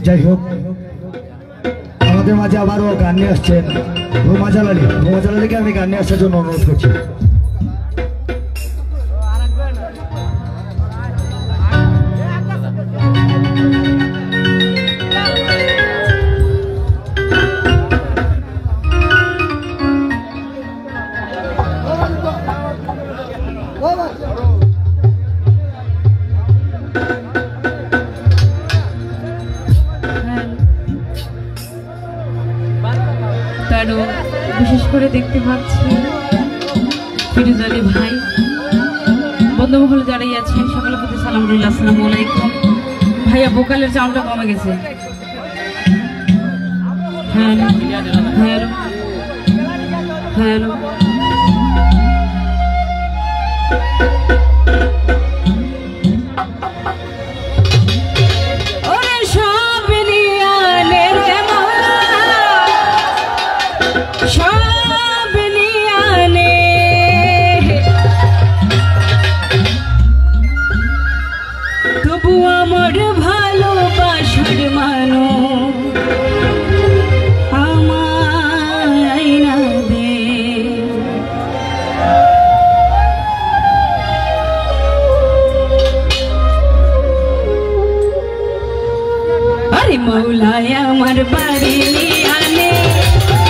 যাই হোক, আমাদের মাঝে আবারও গান নিয়ে আসছেন রুমা জালালিকে আমি গান নিয়ে আসার জন্য অনুরোধ করছি। বিশেষ করে দেখতে পাচ্ছি ফিরোজ আলী ভাই, বন্ধুমহলে যারাই আছে সকলের প্রতি সালাম রইল, আসসালামু আলাইকুম। ভাইয়া ভোকালের চাউন্ডটা কমে গেছে। হ্যালো হ্যালো হ্যালো, मौलाया मर बारी आने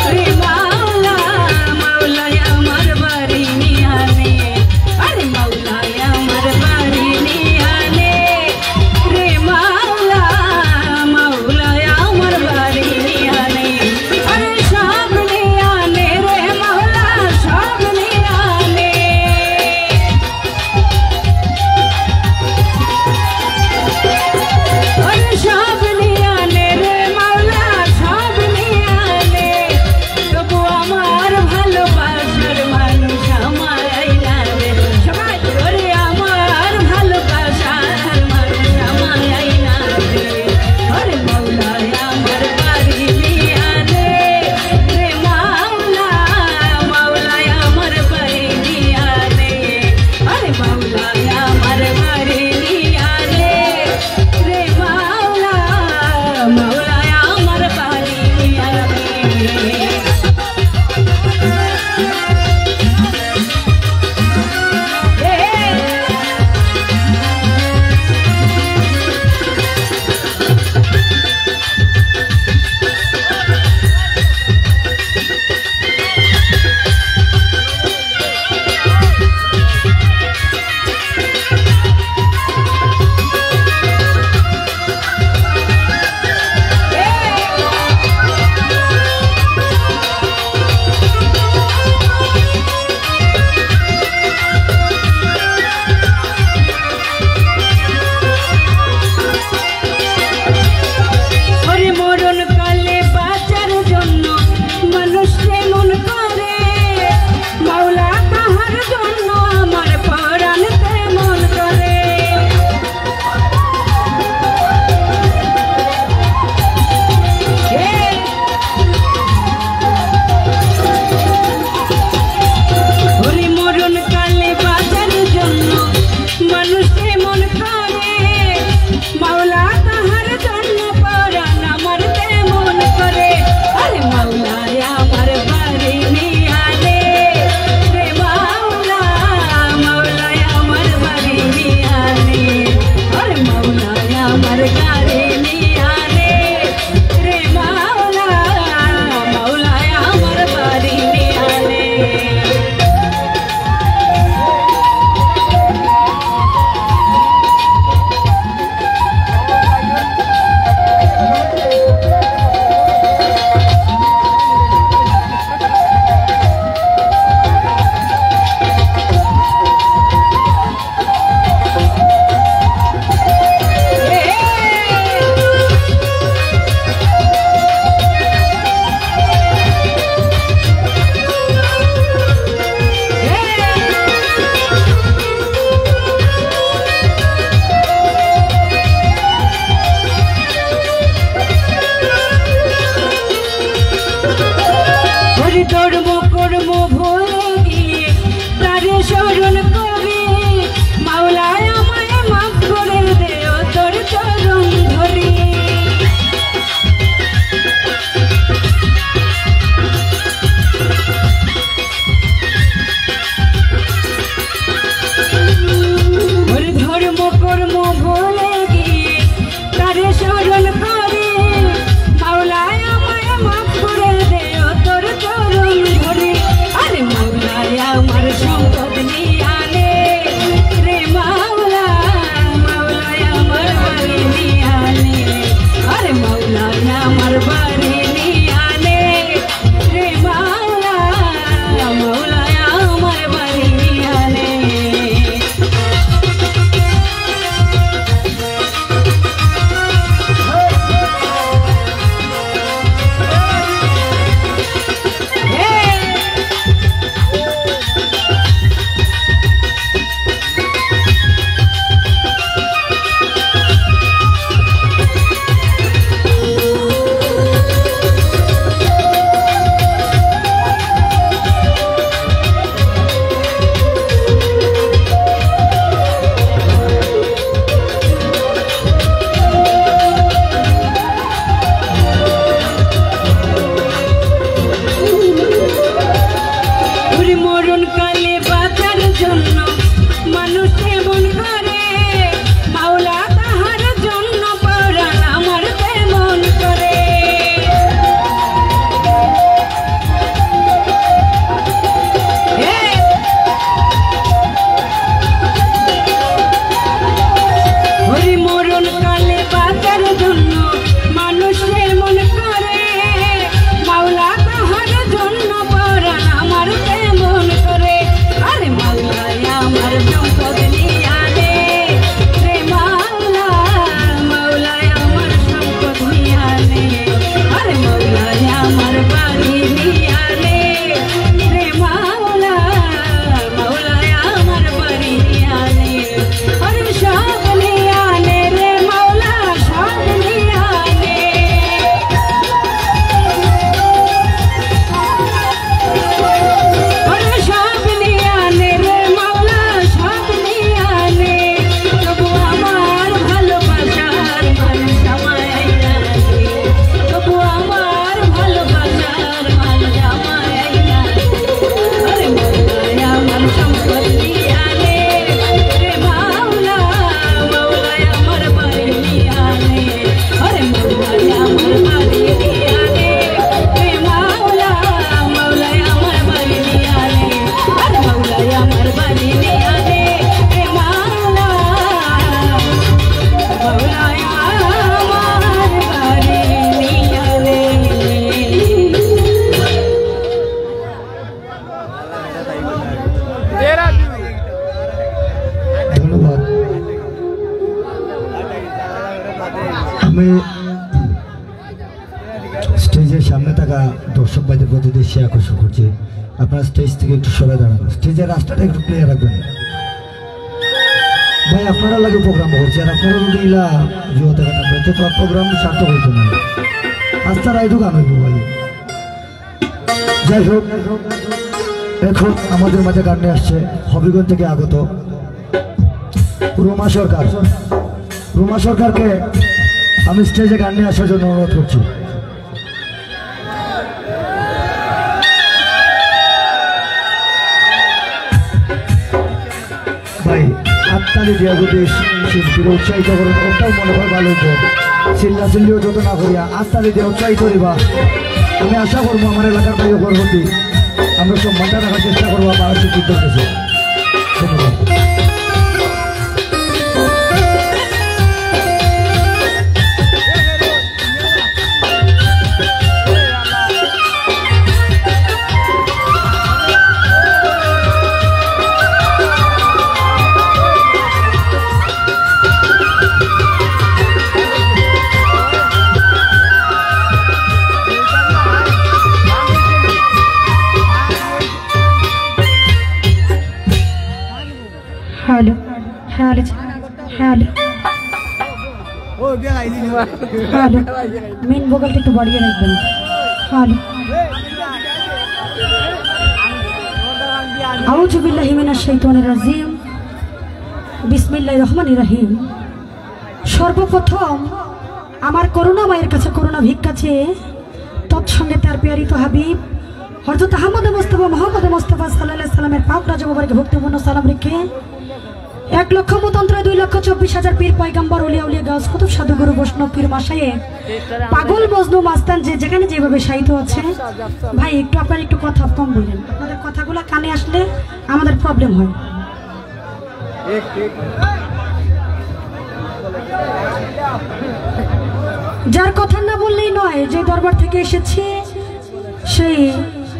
अरे मौला मौलाया मर बारी आने अरे मौलाया मर बारी आने रे मौला मौलाया मर बारी आने अरे सब आने रे मौला सब आने अरे सब সম্পদ নিয়ানে রে মাওলা মাওলায় আমার বাড়ি নিয়ানে আরে মাওলায় আমার বাড়ি নিয়ানে রে মাওলা মাওলায় আমার বাড়ি নিয়ানে আমি স্টেজের সামনে থাকা দর্শক ভাইদের প্রতি দৃষ্টি আকর্ষণ করছি, আপনারা স্টেজ থেকে একটু সরে দাঁড়াবেন, স্টেজের রাস্তাটা একটু ক্লিয়ার রাখবেন। ভাই আপনারা লাগে প্রোগ্রাম করছে আর আপনারা যদি ইলা জোতে কাটাবেন তো প্রোগ্রাম সার্থক হইতো না, আস্তা রাইডও গান হইব ভাই। যাই হোক, এখন আমাদের মাঝে গান নিয়ে আসছে হবিগঞ্জ থেকে আগত রুমা সরকার। রুমা সরকারকে আমি স্টেজে গান নিয়ে আসার জন্য অনুরোধ করছি। ভাই আত্মালি দিয়া যদি শিল্পীর উৎসাহিত করেন ওটাও মনে হয় ভালো হতো, চিল্লা চিল্লিও যত না করিয়া আত্মালি দিয়ে উৎসাহিত করিবা। আমি আশা করবো আমার এলাকার ভাই পরবর্তী আমরা সম্মানটা রাখার চেষ্টা করবো। আমার সিদ্ধান্ত হয়েছে, ধন্যবাদ। Hello hello hello hello, main ভোকালটা একটু বাড়িয়ে রাখবেন। হ্যালো, আউযু বিল্লাহি মিনাশ শাইতানির রাজিম, বিসমিল্লাহির রহমানির রহিম। সর্বপ্রথম আমার করুণা মায়ের কাছে করুণা ভিক্ষা চেয়ে তৎসঙ্গে তার প্রিয়ারিত হাবিব হযরত আহমদ মুস্তাফা মুহাম্মদ মুস্তাফা সাল্লাল্লাহু আলাইহি সাল্লামের পাক রাজা মুবারকে ভক্তিপূর্ণ সালাম রেখে 1,00,000 মতান্তরে 2,24,000 পীর পয়গম্বর ওলিয়া উলিয়া গাছ কুতুব সাধু গুরু বৈষ্ণব পীর মাসায়ে পাগল মজনু মাস্তান যে যেখানে যেভাবে সাহিত্য আছে, ভাই একটু আপনার একটু কথা কম বললেন, আপনাদের কথাগুলো কানে আসলে আমাদের প্রবলেম হয়। যার কথা না বললেই নয়, যে দরবার থেকে এসেছে সেই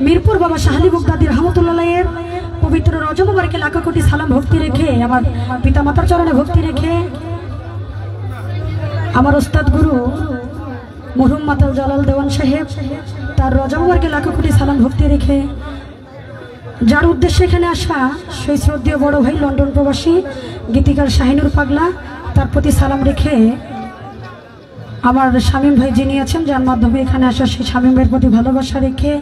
মিরপুর বাবা শাহালি বুগদাদি রহমতুল্লাহের পবিত্র রজব মুবারকে লাখো কোটি সালাম ভক্তি রেখে, আমার পিতা মাতার চরণে ভক্তি রেখে, আমার ওস্তাদ গুরু মরহুম মাতাল জালাল দেওয়ান সাহেব তার রজব মুবারকে লাখো কোটি সালাম ভক্তি রেখে, যার উদ্দেশ্যে এখানে আসা সেই শ্রদ্ধেয় বড় ভাই লন্ডন প্রবাসী গীতিকার শাহিনুর পাগলা, তার প্রতি সালাম রেখে, আমার শামীম ভাই যিনি আছেন যার মাধ্যমে এখানে আসা সেই শামীম ভাইয়ের প্রতি ভালোবাসা রেখে,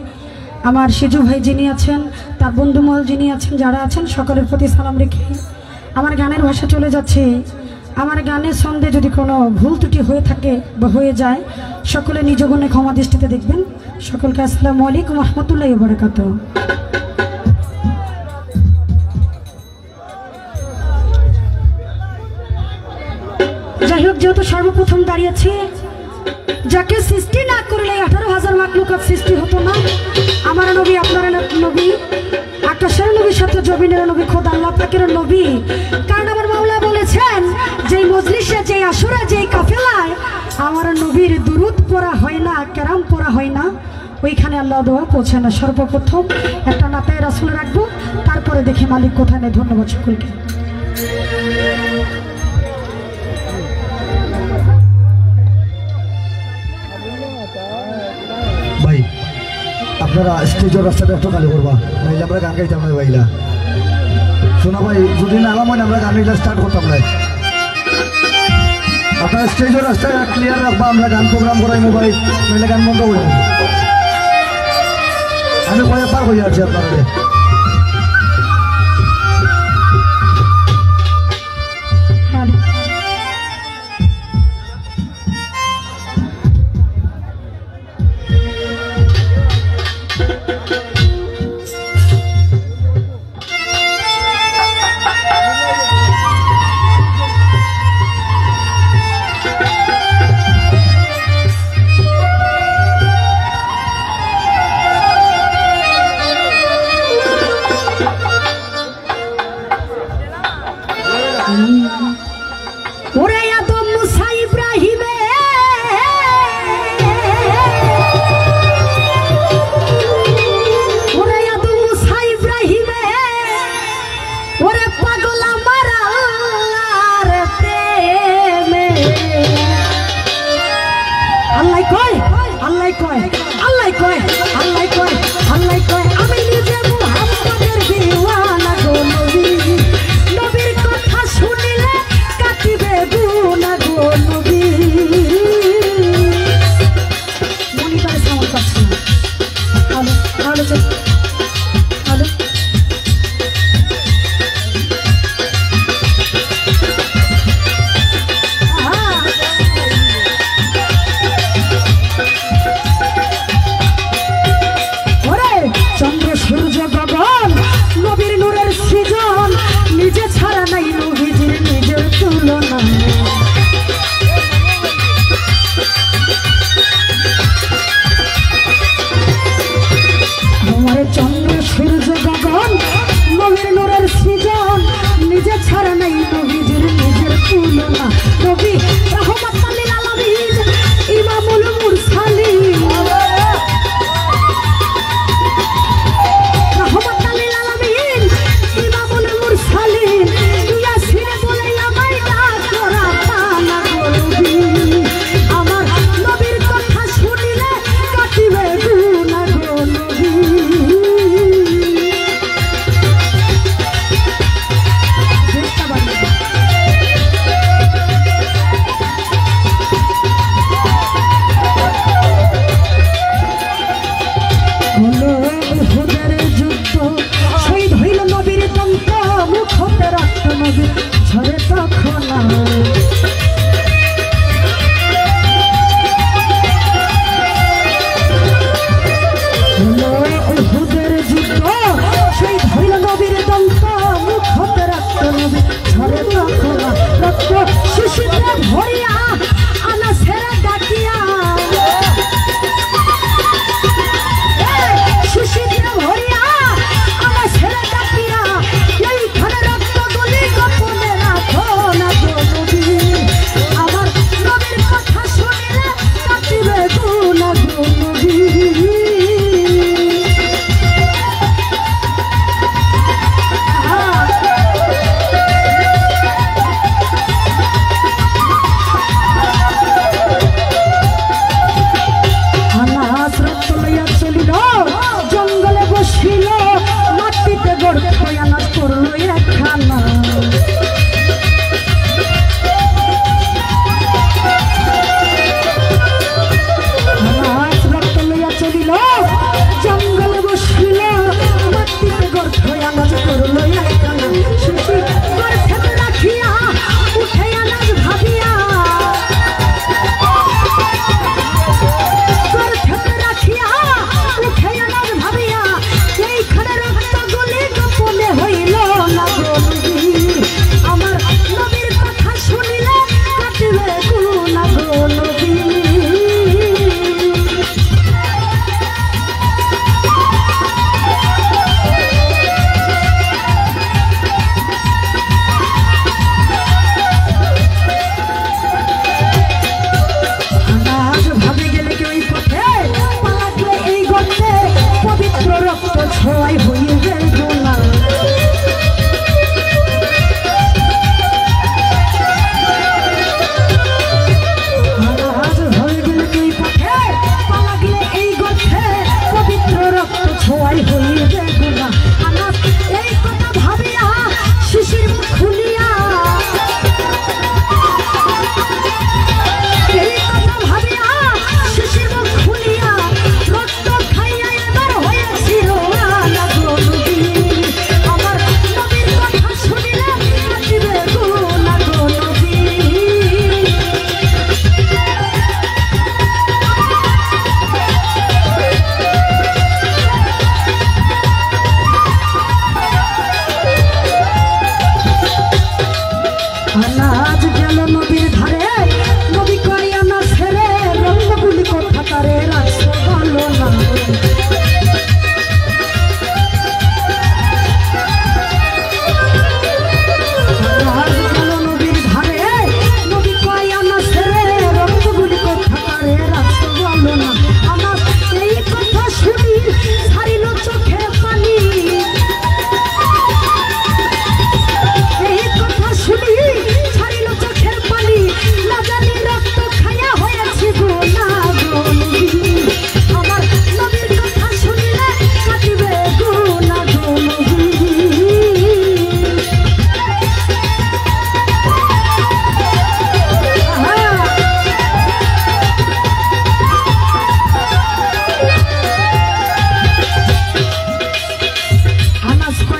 আমার সিজু ভাই যিনি আছেন, তার বন্ধুমহল যিনি আছেন, যারা আছেন সকলের প্রতি সালাম রেখে আমার গানের ভাষা চলে যাচ্ছে। আমার গানের ছন্দে যদি কোনো ভুল ত্রুটি হয়ে থাকে বা হয়ে যায়, সকলে নিজ গুণে ক্ষমা দৃষ্টিতে দেখবেন। সকলকে আসসালামু আলাইকুম ওয়া রাহমাতুল্লাহি ওয়া বারাকাতুহু। যাই হোক, যেহেতু সর্বপ্রথম দাঁড়িয়েছে, যাকে সৃষ্টি না করলে 18,000 মাখলুকাত সৃষ্টি হতো না। আমার নবী, আপনার নবী, আকাশের নবীর সাথে জমিনের নবী, খোদা আল্লাহ পাকের নবী। কারণ আমার মাওলা বলেছেন, যেই মজলিসে, যেই আসরে, যেই কাফেলায় আমার নবীর দুরুদ পড়া হয় না, কেরাম পড়া হয় না, ওইখানে আল্লাহ দোয়া পৌঁছে না। সর্বপ্রথম একটা নাতায়ে রাসূল রাখবো, তারপরে দেখি মালিক কোথায় নেই। ধন্যবাদ সকলকে। ভাই আপনারা স্টেজের রাস্তাটা একটু খালি করবা, নাইলে আমরা গান গাইতাম না ভাইলা। শোনা ভাই, যদি না আলাম হয় আমরা গান গাইলা স্টার্ট করতাম না। আপনারা স্টেজের রাস্তায় ক্লিয়ার রাখবা, আমরা গান প্রোগ্রাম করাইমো ভাই, নাইলে গান বন্ধ করে দেবো। আমি কয়েকবার হয়ে যাচ্ছি আপনাদের। ওরে আদম মুসা ইব্রাহিমে, ওরে আদম মুসা ইব্রাহিমে, ওরে পাগল আমার আল্লাহর প্রেমে। আল্লাহ কয়, আল্লাহ কয়, আল্লাহ কয়, আল্লাহ কয়, আল্লাহ কয়, আমি নিজে মুহাম্মদের দিওয়ানা গো নবী। নবীর কথা শুনিলে কাটিবে গুনাহ গো নবী। মনিটরে সাউন্ড পাচ্ছি না। হ্যালো হ্যালো হ্যালো, ওরে চন্দ্র সূর্য গগন নবীর নূরের সৃজন, নিজে ছাড়া নাই নবীজির নিজের তুলনা। ওরে চন্দ্র সূর্য গগন নবীর নূরের সৃজন, নিজে ছাড়া নাই নবীজির নিজের তুলনা। নবী রাহমাতুল লিল আলামিন, ইমামুল মুরসালিন, রাহমাতুল লিল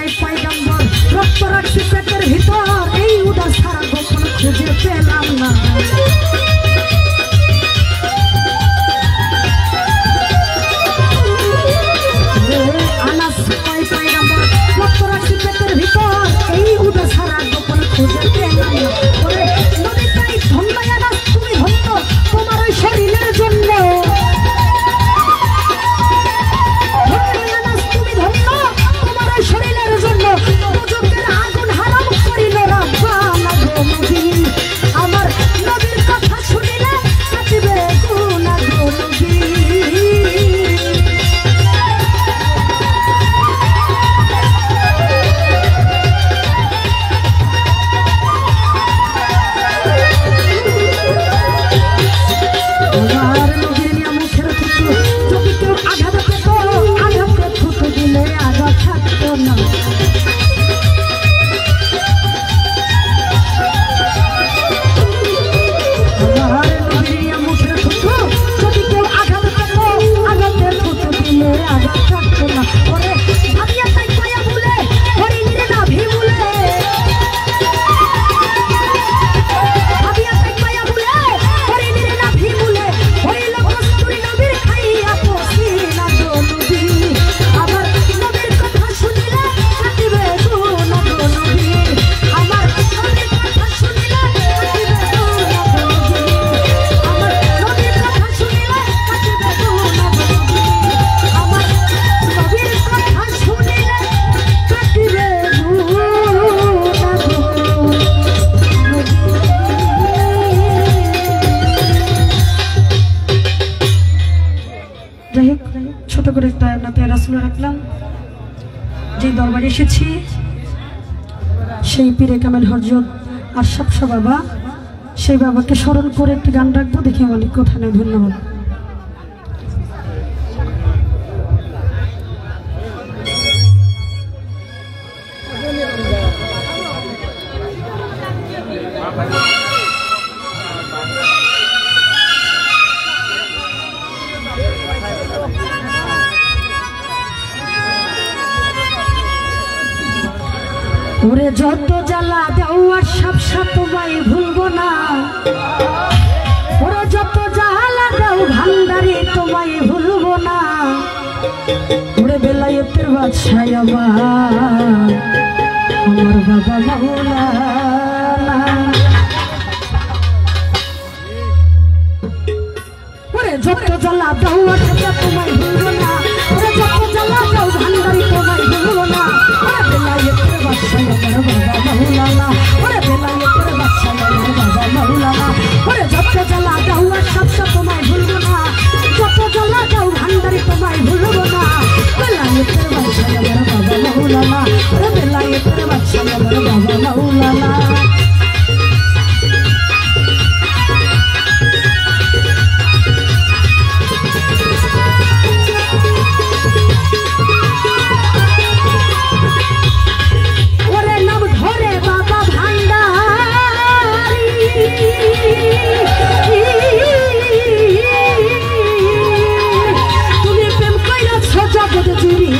তাই পয়গম্বর রক্ত রাখছি পেটের ভিতর এই উদার সারা গোপন খুঁজে পেলাম না আনাস তাই পয়গম্বর রক্ত রাখছি পেটের ভিতর এই উদার সারা গোপন খুঁজে পেলাম না ওরে নবী তাই ধন্য আনাস তুমি ধন্য তোমার ওই শরীরের জন্য শরীরের জন্য দুজকের আগুন হারাম করিল রাব্বানা গো নবী আমার নবীর কথা শুনিলে কাটিবে গুনাহ গো নবী আমার নবীর নিয়ে মুখের থুতু যদি কেউ আঘাত পেত আঘাতে থুতু দিলে আঘাত থাকতো না আমার নবীর নিয়ে মুখের থুতু যদি কেউ আঘাত পেত আঘাতে থুতু দিলে আঘাত থাকতো না ওরে ভাবিয়া তাই পায়া বলে হরিণীর নাভি বলে ভাবিয়া তাই পায়া বলে হরিণীর নাভি বলে হইল কস্তুরী নবীর খাইয়া পসিনা গো নবী আমার নবীর কথা শুনিলে কাটিবে গুনাহ গো নবী আমার নবীর কথা শুনিলে কাটিবে গুনাহ গো নবী আমার নবীর কথা শুনিলে কাটিবে গুনাহ গো নবী আমার নবীর কথা শুনিলে কাটিবে গুনাহ যাই হোক ছোট করে একটা নাতে রাসূল রাখলাম যে দরবারে এসেছি সেই পীরে কামেল হযরত আশরাফ শাহ বাবা সেই বাবাকে স্মরণ করে একটি গান রাখবো দেখি মালিক কোথায় নেই ধন্যবাদ ওরে যত জ্বালা দাও আর সব তোমায় ভুলবো না ওরে যত জ্বালা দাও ভান্ডারি তোমায় ভুলবো না ওরে বেলায়েতের বাদশাহ আমার বাবা মাওলানা ওরে যত জ্বালা দাও আর সব তোমায় ভুলবো না ওরে যত জ্বালা দাও ভান্ডারি তোমায় ভুলবো না ওরে বেলায়েতের বাদশাহ আমার বাবা মাওলানা ওরে বেলায়েতের বাদশাহ আমার বাবা মাওলানা ওরে যত জ্বালা দাও আর সব তোমায় ভুলবো না যত জ্বালা দাও ভান্ডারি তোমায় ভুলবো না বেলায়েতের বাদশাহ আমার বাবা মাওলানা ওরে বেলায়েতের বাদশাহ আমার বাবা মাওলানা ওরে নাম ধরে বাবা ভান্ডারি তুমি প্রেম কইরাছ জগৎ জুড়ি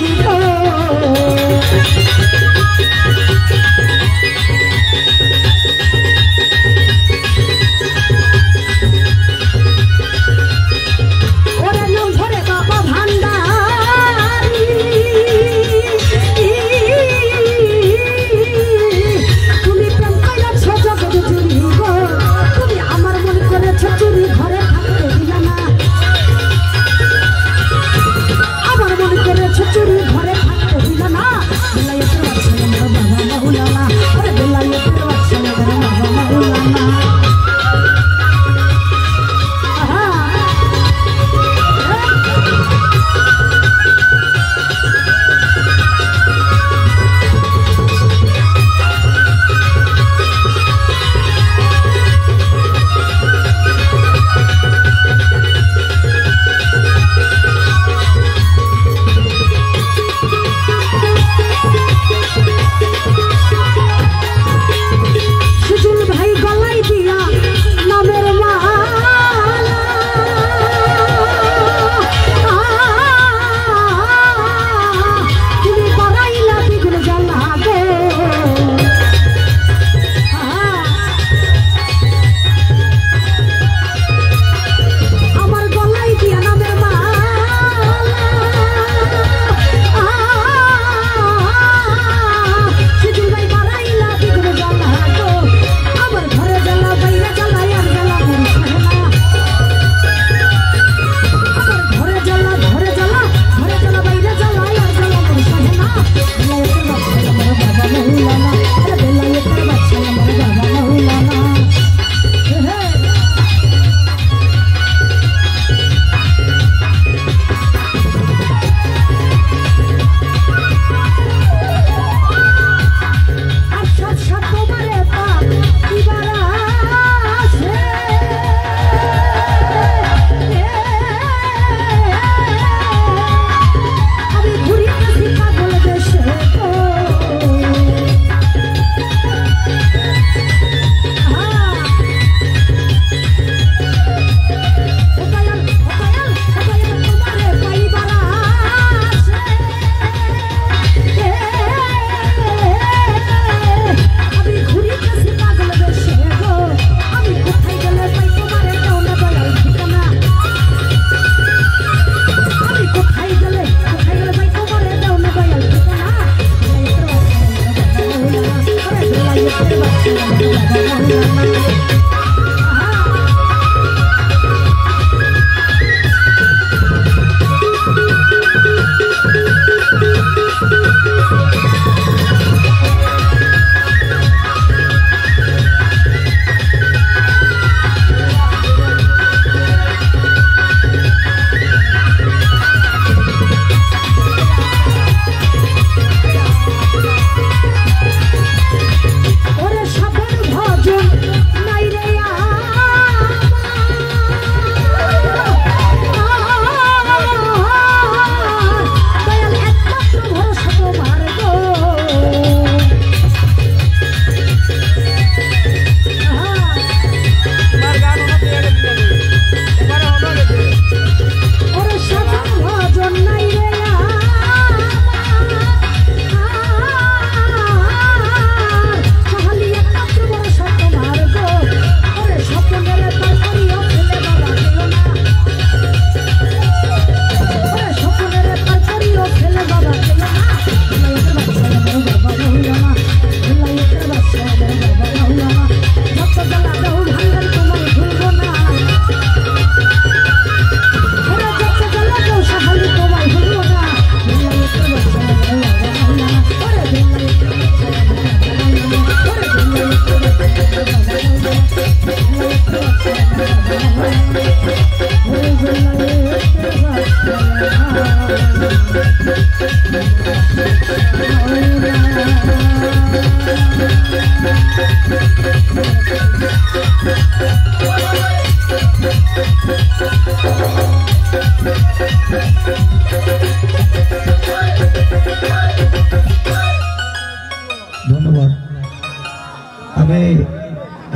আমি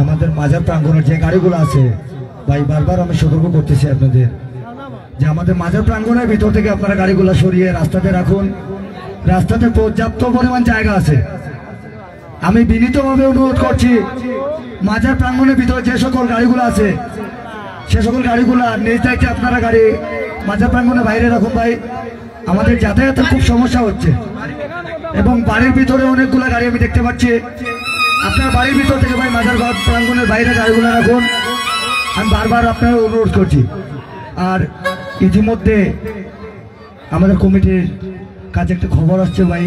আমাদের মাজার প্রাঙ্গণের যে গাড়িগুলো আছে ভাই, বারবার আমি সতর্ক করতেছি আপনাদের যে আমাদের মাজার প্রাঙ্গণের ভিতর থেকে আপনারা গাড়িগুলো সরিয়ে রাস্তাতে রাখুন। রাস্তাতে পর্যাপ্ত পরিমাণ জায়গা আছে। আমি বিনীতভাবে অনুরোধ করছি, মাজার প্রাঙ্গণের ভিতরে যে সকল গাড়িগুলো আছে সে সকল গাড়িগুলো নিজ দায়িত্বে আপনারা গাড়ি মাজার প্রাঙ্গণের বাইরে রাখুন ভাই। আমাদের যাতায়াতের খুব সমস্যা হচ্ছে এবং বাড়ির ভিতরে অনেকগুলো গাড়ি আমি দেখতে পাচ্ছি। আপনার বাড়ির ভিতর থেকে ভাই মাজার প্রাঙ্গণের বাইরে গাড়িগুলো রাখুন, আমি বারবার আপনারা অনুরোধ করছি। আর ইতিমধ্যে আমাদের কমিটির কাছে একটা খবর আসছে ভাই,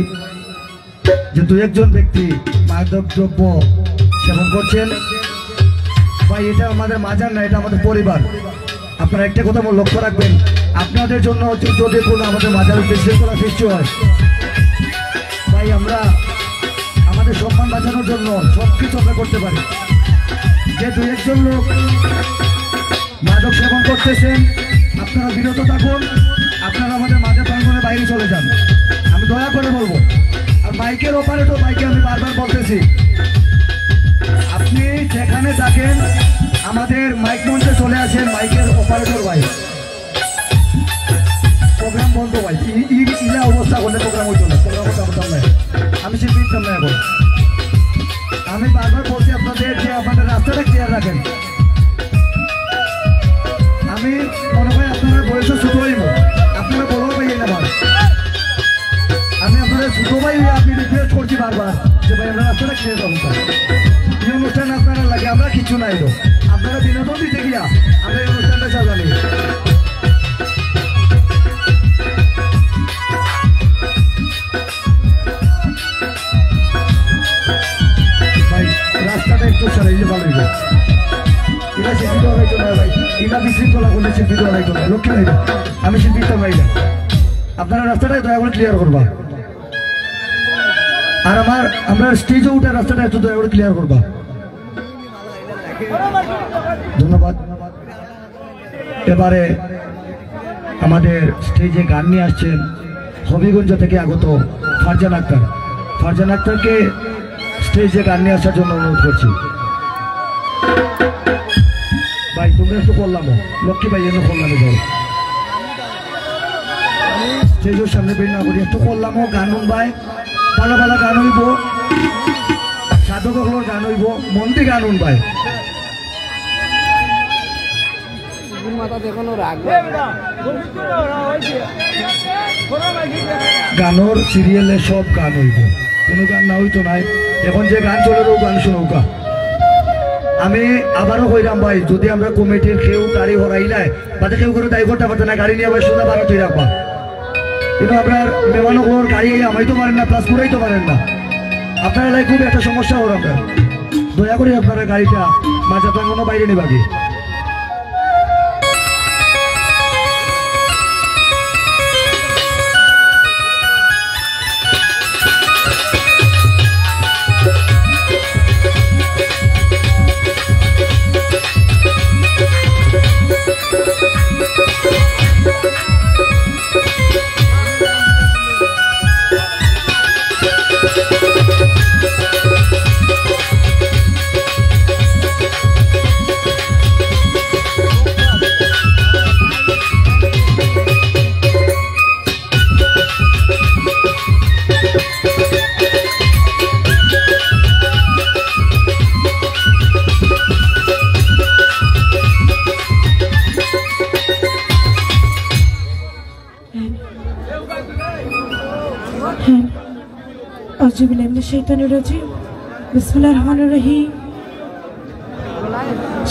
যে দু একজন ব্যক্তি মাদক দ্রব্য সেবন করছেন। ভাই এটা আমাদের মাজার না, এটা আমাদের পরিবার। আপনারা একটা কথা লক্ষ্য রাখবেন, আপনাদের জন্য যদি কোনো আমাদের মাজারের বিশৃঙ্খলা সৃষ্টি হয় ভাই, আমরা আমাদের সম্মান বাঁচানোর জন্য সব কিছু আমরা করতে পারি। যে দু একজন লোক মাদক সেবন করতেছেন, আপনারা বিরত থাকুন, আপনারা আমাদের মাজার প্রাঙ্গণের বাইরে চলে যান, আমি দয়া করে বলবো। আর বাইকের অপারেটর বাইকে আমি বারবার বলতেছি, আপনি যেখানে থাকেন আমাদের মাইক মঞ্চে চলে আসেন। মাইকের অপারেটর ভাই, প্রোগ্রাম বন্ধ ভাই, ইলা অবস্থা হলে প্রোগ্রাম হইতো না, প্রোগ্রাম হতাম নাই, আমি শিল্পী ইচ্ছাম না। এখন আমি বারবার বলছি আপনাদের যে আমাদের রাস্তাটা ক্লিয়ার রাখেন। আমি মনে হয় আপনারা বয়সে ছোট হইব, আপনারা বড় পাইয়ে না ভাই, আমি আপনাদের ছোট ভাই আপনি রিকোয়েস্ট করছি বারবার যে ভাই আমরা রাস্তাটা ক্লিয়ার করবো। এই অনুষ্ঠান আপনারা লাগে, আমরা কিছু নাই তো, আপনারা বিনোদন দিতে গিয়া আমরা এই অনুষ্ঠানটা চালানি। ভাই রাস্তাটা একটু সারাইলে ভালো হইব। এটা শিল্পী দেওয়া হইতো না ভাই, এটা বিশৃঙ্খলা করলে শিল্পী দেওয়া হইতো না, লক্ষ্মী হইব। আমি শিল্পী তো ভাই না, আপনারা রাস্তাটাই দয়া করে ক্লিয়ার করবা। আর আমরা স্টেজে উঠে রাস্তাটা একটু দয়া করে ক্লিয়ার করবা। ধন্যবাদ। এবারে আমাদের স্টেজে গান নিয়ে আসছেন হবিগঞ্জ থেকে আগত ফারজান আক্তার। ফারজান আক্তারকে স্টেজে গান নিয়ে আসার জন্য অনুরোধ করছি। ভাই তোমরা একটু বললাম, লক্ষ্মী ভাই এনে বললাম, স্টেজের সামনে বের না করি, একটু বললাম গান শুনবাই, ভালো ভালো গান হইব, সাধকগুলোর গান হইব, মন্দির গান শুনবাই। গানোর সিরিয়ালে সব গান হইব, কোনো গান না হইতো নাই। এখন যে গান চলে ও গান শোনৌকা। আমি আবারও কইরাম ভাই, যদি আমরা কমিটির কেউ গাড়ি হরাইলাই বাদে কেউ করে দায়ী করতে পারতো না, গাড়ি নিয়ে আবার সোজা বারো তুই রাখবা। কিন্তু আপনার মেহমানগুলোর গাড়ি আমাইতে পারেন না, প্লাস ঘুরাইতে পারেন না, আপনারা লাই খুব একটা সমস্যা হল। আপনার দয়া করে আপনারা গাড়িটা মাঝে প্রাঙ্গণ বাইরে নেবাগে।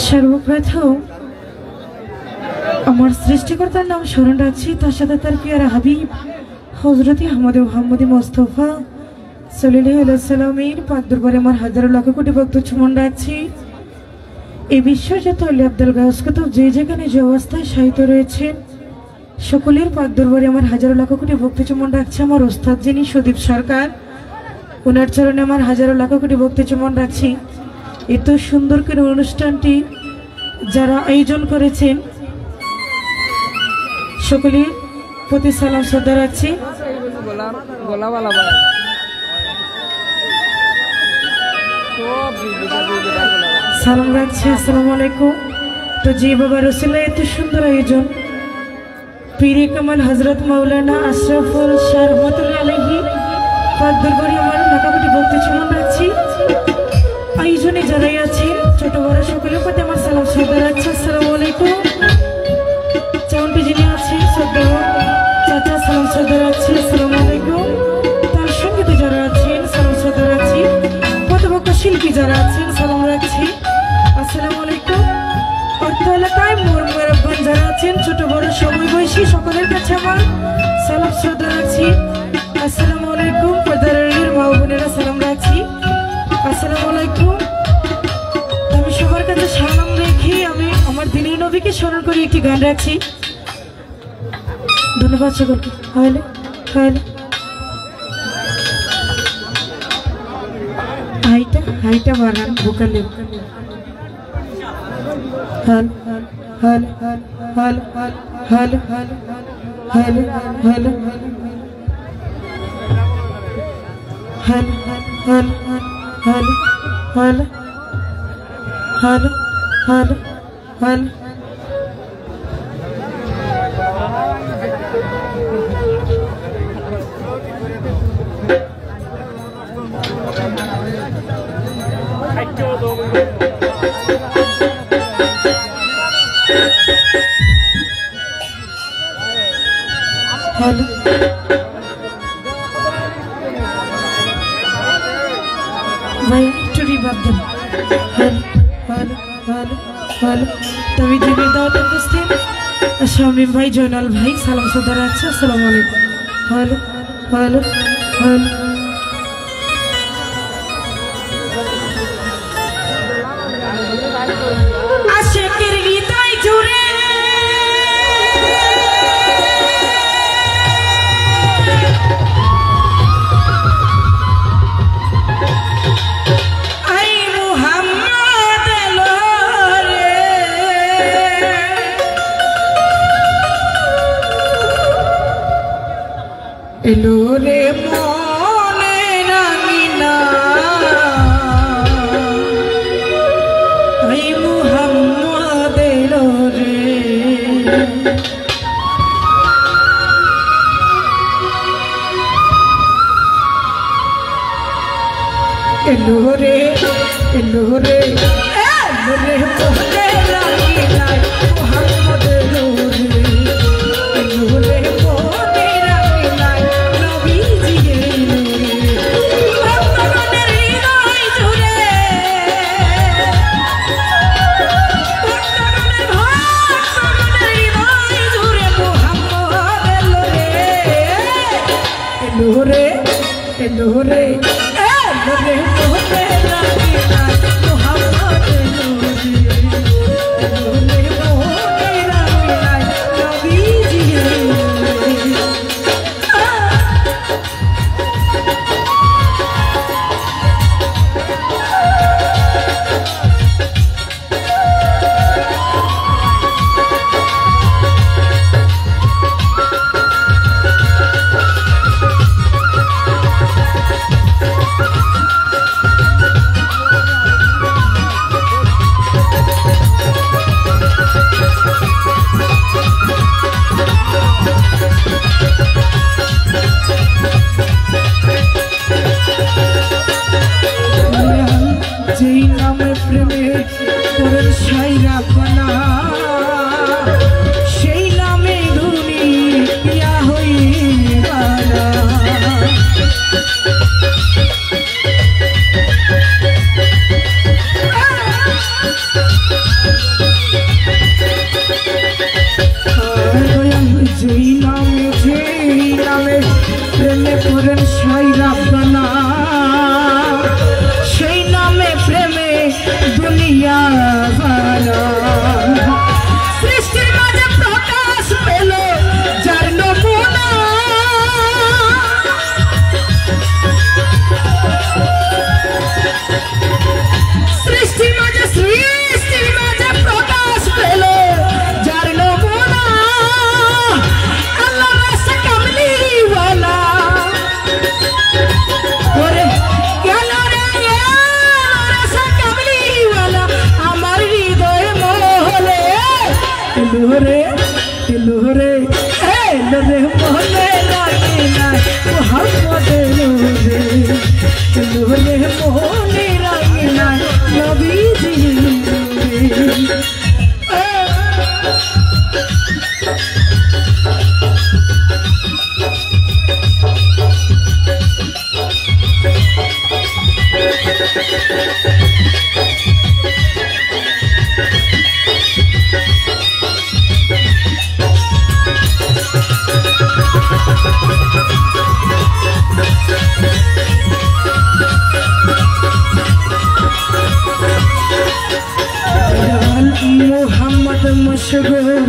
সর্বপ্রথম আমার সৃষ্টিকর্তার নাম স্মরণ রাখছি, তার সাথে তার পিয়ারা হাবিব হযরত মুহাম্মদ মুস্তাফা সাল্লাল্লাহু আলাইহি সাল্লামের পাক দরবারে আমার হাজারো লক্ষ কোটি ভক্ত চুমন রাখছি। এই বিশ্বের যত আলী আব্দুল গাউস কুতুব যে যেখানে যে অবস্থায় সাহিত্য রয়েছেন সকলের পাক দরবারে আমার হাজারো লক্ষ কোটি ভক্ত চুমন রাখছি। আমার ওস্তাদ যিনি সুদীপ সরকার, ওনার চরণে আমার হাজারো লক্ষ কোটি ভক্ত চুমন রাখছি। এত সুন্দর করে অনুষ্ঠানটি যারা আয়োজন করেছেন সকলের প্রতি সালাম শ্রদ্ধা রাখছি। সালাম রাখছি। আসসালামু আলাইকুম। তো জি বাবা রসুল্লাহ এত সুন্দর আয়োজন, পীরে কামাল হজরত মৌলানা আশরাফুল শাহ রহমতুল্লাহ আলাইহি পাক দরবারে আমার নাকাবুটি ভক্তি চমন রাখছি। আয়োজনে যারাই আছেন ছোট বড় সকলের প্রতি আমার সালাম শ্রদ্ধা রাখছি। আসসালামু আলাইকুম। চাউনটি যিনি আছেন শ্রদ্ধা চাচা সালাম শ্রদ্ধা রাখছি। আসসালামু আলাইকুম। তার সঙ্গীতে যারা আছেন সালাম শ্রদ্ধা রাখছি। প্রতিপক্ষ শিল্পী যারা আছেন সালাম রাখছি। আসসালামু আলাইকুম। অর্থ এলাকায় মোরবান যারা আছেন ছোট বড় সবাই বয়সী সকলের কাছে আমার সালাম শ্রদ্ধা রাখছি। আসসালামু আলাইকুম। পর্দারের মা বোনেরা সালাম রাখছি। আসসালামু আলাইকুম। আমি সবার কাছে সালাম রেখে আমি আমার দিনের নবীকে স্মরণ করে একটি গান রাখছি। ধন্যবাদ সকলকে। হলে হলে হাইটা বাড়ান বোকালে হল হল হল হল হল হল হল হল হল হল হল হল হল হ্যালো ভাই একটু রিভাব দেন। হ্যালো হ্যালো হ্যালো হ্যালো তবে দিনে দাওয়াত উপস্থিত শামীম ভাই জয়নাল ভাই সালাম শ্রদ্ধা রাখছে। আসসালামু আলাইকুম। হ্যালো হ্যালো হ্যালো আশেকের হৃদয় জুড়ে এলো রে মনে রাঙিনা আই মুহাম্মদ এলো রে এলো রে এলো রে এলো রে মনে রাঙিনা মুহাম্মদ এলো রে এলো রে Lore, lore, lore, lore, Muhammad lore, दुनिया वाला এলোরে এলোরে এলোরে মনে রাখে না মোহাম্মদ এলোরে এলোরে মনে রাখে না নবীজি এলোরে मोहम्मद मशगूर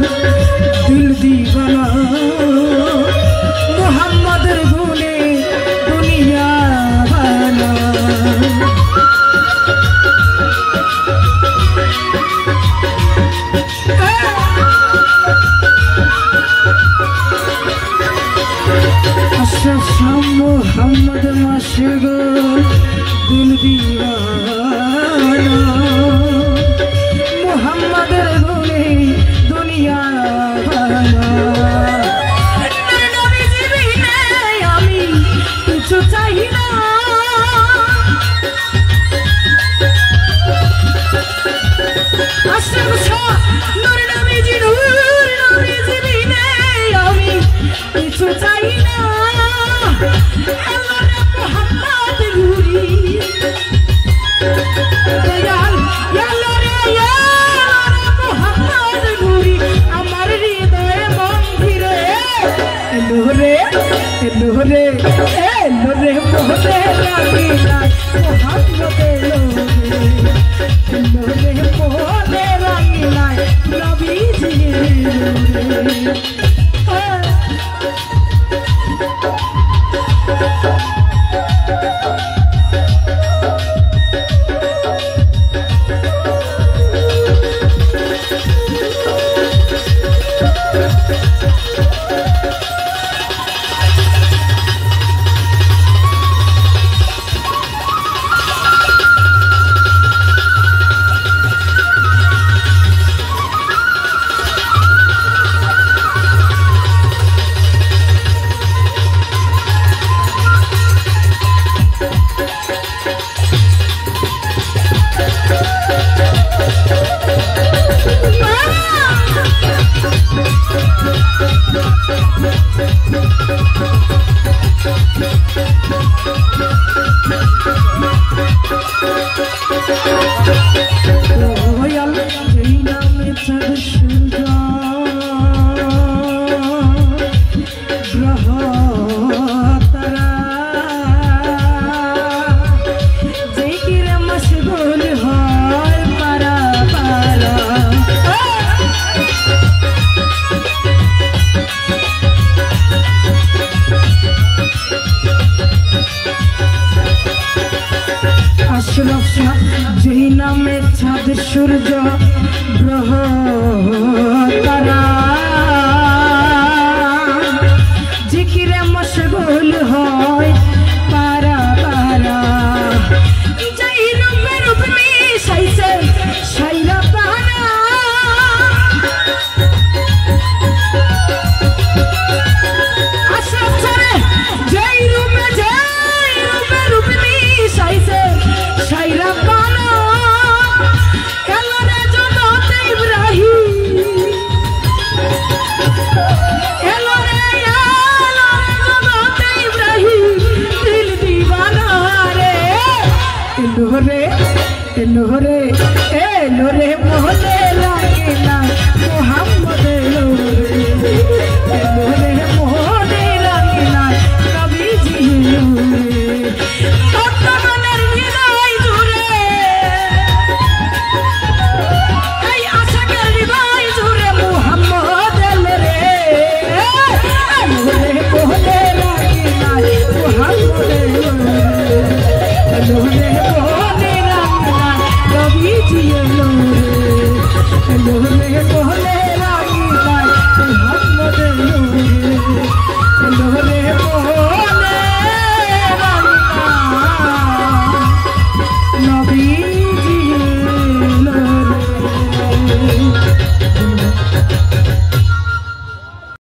दिल दीवाना मोहम्मद गुने दुनिया बना अशरफ शाह मोहम्मद मशगूर दिल दीवाना मोहम्मद गुने दुनिया बना नबीजी बिना আমি কিছু চাই না আশরাফ শাহ নূর নবীজি বিনা আমি কিছু চাই না আল্লাহ মোহাম্মদ নূরি দয়াল আল্লাহ রে মোহাম্মদ নূরি আমার হৃদয়ে মন্দিরে এলোরে এলোরে এলোরে মোহনে রাখি না মোহাম্মদ এলোরে এলোরে মোহনে রাখি না নবীজি এলোরে যেই নামে চাঁদ সূর্য গ্রহ তারা জিকিরে মশগুল হয় পারা পারা যেই রূপে রূপ মিশাইছে সাইরা পারা আশরাফ ছাড়ে যেই রূপে রূপ মিশাইছে সাইরা পারা এলোরে জগতে ইব্রাহিম এলোরে জগতে ইব্রাহিম দিল দিওয়ানা রে এলোরে এলোরে এলোরে মোহনে লাগে না মোহাম্মদ